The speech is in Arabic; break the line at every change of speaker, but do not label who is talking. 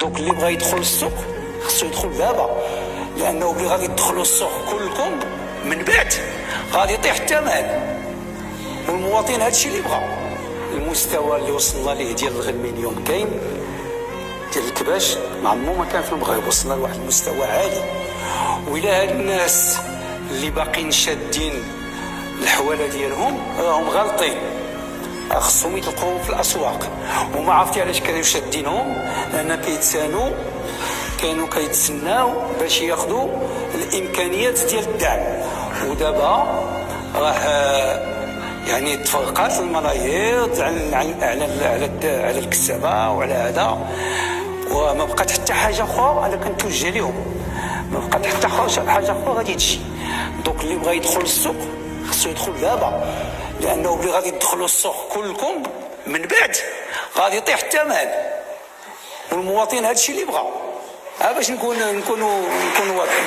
دوك اللي بغى يدخل السوق خصو يدخل دابا، لانه اللي غادي يدخلوا السوق كلكم من بعد غادي يطيح الثمن. والمواطن هادشي اللي بغى. المستوى اللي وصلنا ليه ديال الغلمينيوم كاين، ديال الكباش ما عمو ما كان فين بغا، وصلنا لواحد المستوى عالي. وإلا هاد الناس اللي باقيين شادين الحواله ديالهم راهم غالطين، خصهم يطلقوهم في الاسواق. وما عرفتي علاش كانوا شادينهم، لان كانوا كيتسناو باش ياخذوا الامكانيات ديال الدعم. ودابا راه يعني تفرقات الملايير على الكسابه وعلى هذا، وما بقات حتى حاجه اخرى. انا كنتوجه لهم ما بقات حتى حاجه اخرى غادي تجي. دوك اللي بغى يدخل السوق خصو يدخل دابا، لانه اللي غادي يدخلوا السوق كلكم من بعد غادي يطيح الثمن. والمواطن هادشي اللي بغى. باش نكونوا واضحين.